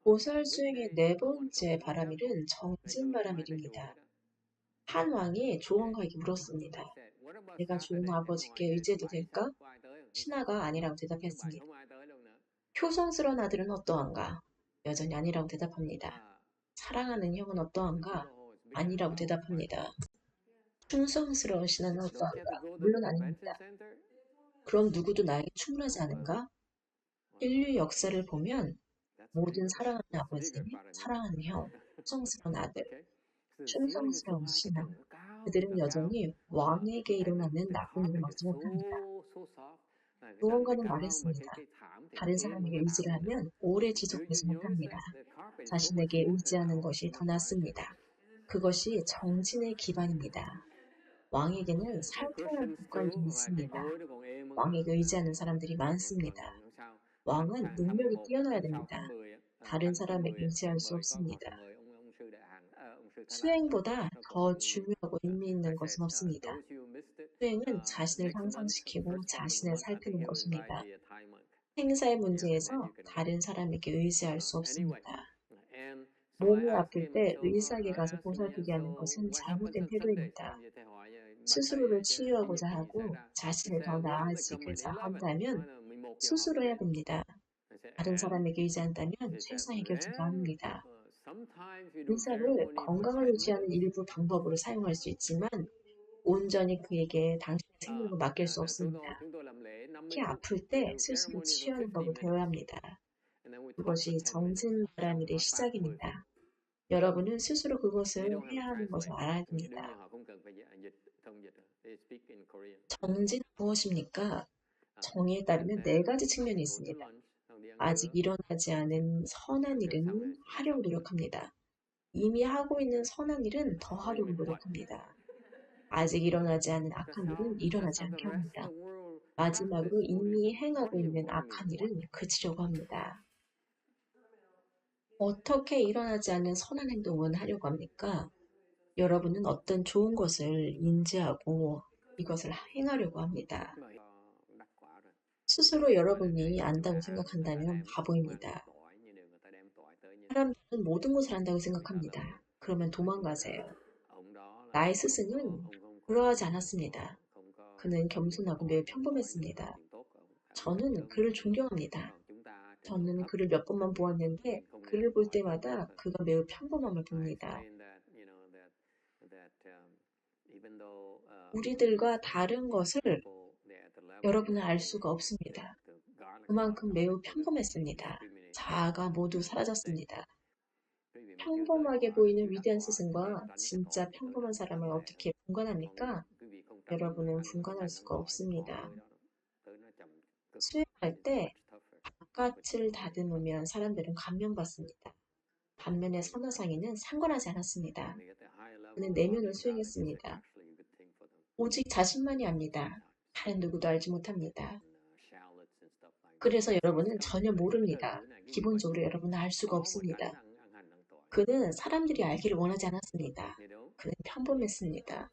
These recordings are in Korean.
보살 수행의 네 번째 바라밀은 정진바라밀입니다. 한 왕이 조원가에게 물었습니다. 내가 좋은 아버지께 의지해도 될까? 신하가 아니라고 대답했습니다. 효성스러운 아들은 어떠한가? 여전히 아니라고 대답합니다. 사랑하는 형은 어떠한가? 아니라고 대답합니다. 충성스러운 신하는 어떠한가? 물론 아닙니다. 그럼 누구도 나에게 충분하지 않은가? 인류 역사를 보면 모든 사랑하는 아버지, 사랑하는 형, 충성스러운 아들, 충성스러운 신하, 그들은 여전히 왕에게 일어나는 나쁜 일을 막지 못합니다. 무언가는 말했습니다. 다른 사람에게 의지를 하면 오래 지속되지 못합니다. 자신에게 의지하는 것이 더 낫습니다. 그것이 정진의 기반입니다. 왕에게는 살펴야 할 습관이 좀 있습니다. 왕에게 의지하는 사람들이 많습니다. 왕은 능력이 뛰어나야 됩니다. 다른 사람에게 의지할 수 없습니다. 수행보다 더 중요하고 의미 있는 것은 없습니다. 수행은 자신을 향상시키고 자신을 살피는 것입니다. 행사의 문제에서 다른 사람에게 의지할 수 없습니다. 몸이 아플 때 의사에게 가서 보살피게 하는 것은 잘못된 태도입니다. 스스로를 치유하고자 하고 자신을 더 나아지고자 한다면 스스로 해야 됩니다. 다른 사람에게 의지한다면 최소 해결책이 아닙니다. 의사를 건강을 유지하는 일부 방법으로 사용할 수 있지만 온전히 그에게 당신의 생명을 맡길 수 없습니다. 특히 아플 때 스스로 치유하는 법을 배워야 합니다. 그것이 정진바람일의 시작입니다. 여러분은 스스로 그것을 해야 하는 것을 알아야 됩니다. 정진은 무엇입니까? 정의에 따르면 네 가지 측면이 있습니다. 아직 일어나지 않은 선한 일은 하려고 노력합니다. 이미 하고 있는 선한 일은 더 하려고 노력합니다. 아직 일어나지 않은 악한 일은 일어나지 않게 합니다. 마지막으로 이미 행하고 있는 악한 일은 그치려고 합니다. 어떻게 일어나지 않는 선한 행동은 하려고 합니까? 여러분은 어떤 좋은 것을 인지하고 이것을 행하려고 합니다. 스스로 여러분이 안다고 생각한다면 바보입니다. 사람들은 모든 것을 안다고 생각합니다. 그러면 도망가세요. 나의 스승은 그러하지 않았습니다. 그는 겸손하고 매우 평범했습니다. 저는 그를 존경합니다. 저는 그를 몇 번만 보았는데 그를 볼 때마다 그가 매우 평범함을 봅니다. 우리들과 다른 것을 여러분은 알 수가 없습니다. 그만큼 매우 평범했습니다. 자아가 모두 사라졌습니다. 평범하게 보이는 위대한 스승과 진짜 평범한 사람을 어떻게 분간합니까? 여러분은 분간할 수가 없습니다. 수행할 때 바깥을 다듬으면 사람들은 감명받습니다. 반면에 선화상인은 상관하지 않았습니다. 그는 내면을 수행했습니다. 오직 자신만이 압니다. 다른 누구도 알지 못합니다. 그래서 여러분은 전혀 모릅니다. 기본적으로 여러분은 알 수가 없습니다. 그는 사람들이 알기를 원하지 않았습니다. 그는 평범했습니다.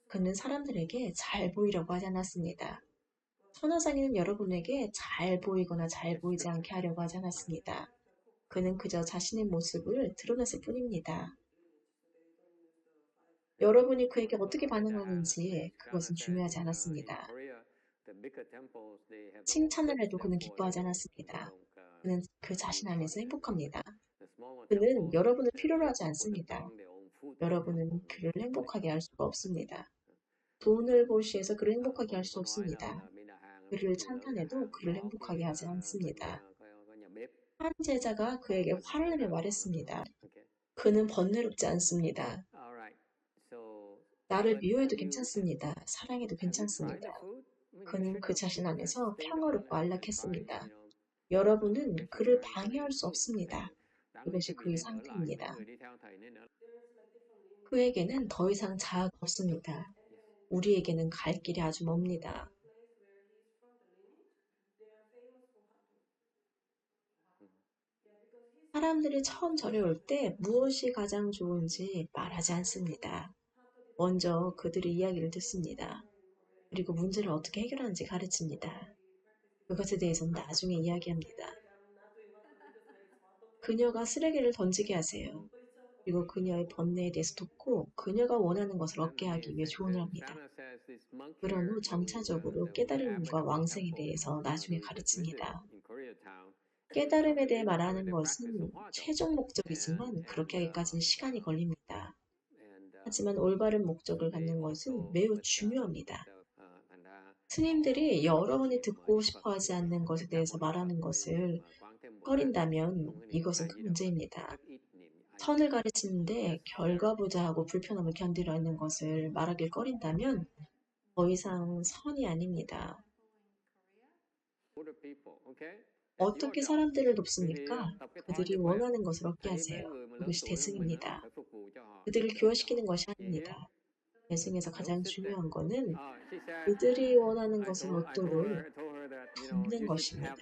그는 사람들에게 잘 보이려고 하지 않았습니다. 선화상인은 여러분에게 잘 보이거나 잘 보이지 않게 하려고 하지 않았습니다. 그는 그저 자신의 모습을 드러냈을 뿐입니다. 여러분이 그에게 어떻게 반응하는지 그것은 중요하지 않았습니다. 칭찬을 해도 그는 기뻐하지 않았습니다. 그는 그 자신 안에서 행복합니다. 그는 여러분을 필요로 하지 않습니다. 여러분은 그를 행복하게 할 수가 없습니다. 돈을 벌시해서 그를 행복하게 할 수 없습니다. 그를 찬탄해도 그를 행복하게 하지 않습니다. 한 제자가 그에게 화를 내며 말했습니다. 그는 번뇌롭지 않습니다. 나를 미워해도 괜찮습니다. 사랑해도 괜찮습니다. 그는 그 자신 안에서 평화롭고 안락했습니다. 여러분은 그를 방해할 수 없습니다. 이것이 그의 상태입니다. 그에게는 더 이상 자아가 없습니다. 우리에게는 갈 길이 아주 멉니다. 사람들이 처음 절에 올 때 무엇이 가장 좋은지 말하지 않습니다. 먼저 그들의 이야기를 듣습니다. 그리고 문제를 어떻게 해결하는지 가르칩니다. 그것에 대해서는 나중에 이야기합니다. 그녀가 쓰레기를 던지게 하세요. 그리고 그녀의 번뇌에 대해서 돕고 그녀가 원하는 것을 얻게 하기 위해 조언을 합니다. 그런 후 점차적으로 깨달음과 왕생에 대해서 나중에 가르칩니다. 깨달음에 대해 말하는 것은 최종 목적이지만 그렇게 하기까지는 시간이 걸립니다. 하지만 올바른 목적을 갖는 것은 매우 중요합니다. 스님들이 여러분이 듣고 싶어 하지 않는 것에 대해서 말하는 것을 꺼린다면 이것은 큰 문제입니다. 선을 가르치는데 결과보다 하고 불편함을 견디려 하는 것을 말하길 꺼린다면 더 이상 선이 아닙니다. 어떻게 사람들을 돕습니까? 그들이 원하는 것을 얻게 하세요. 그것이 대승입니다. 그들을 교화시키는 것이 아닙니다. 대승에서 가장 중요한 것은 그들이 원하는 것을 얻도록 돕는 것입니다.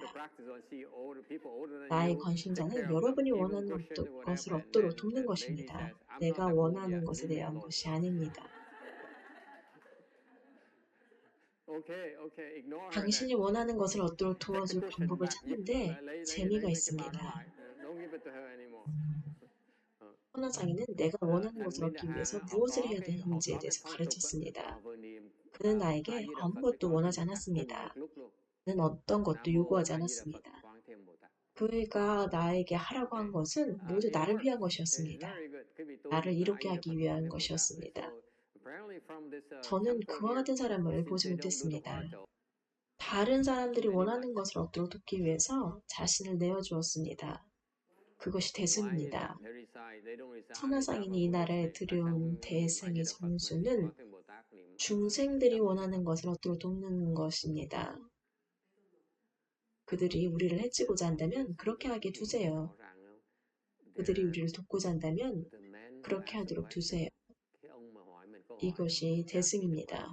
나의 관심사는 여러분이 원하는 것을 얻도록 돕는 것입니다. 내가 원하는 것에 대한 것이 아닙니다. 당신이 원하는 것을 얻도록 도와줄 방법을 찾는데 재미가 있습니다. 선화장이는 내가 원하는 것을 얻기 위해서 무엇을 해야 되는지에 대해서 가르쳤습니다. 그는 나에게 아무것도 원하지 않았습니다. 그는 어떤 것도 요구하지 않았습니다. 그가 나에게 하라고 한 것은 모두 나를 위한 것이었습니다. 나를 이롭게 하기 위한 것이었습니다. 저는 그와 같은 사람을 보지 못했습니다. 다른 사람들이 원하는 것을 얻도록 돕기 위해서 자신을 내어주었습니다. 그것이 대승입니다. 천하상인이 이 나라에 들여온 대승의 정수는 중생들이 원하는 것을 얻도록 돕는 것입니다. 그들이 우리를 해치고자 한다면 그렇게 하게 두세요. 그들이 우리를 돕고자 한다면 그렇게 하도록 두세요. 이것이 대승입니다.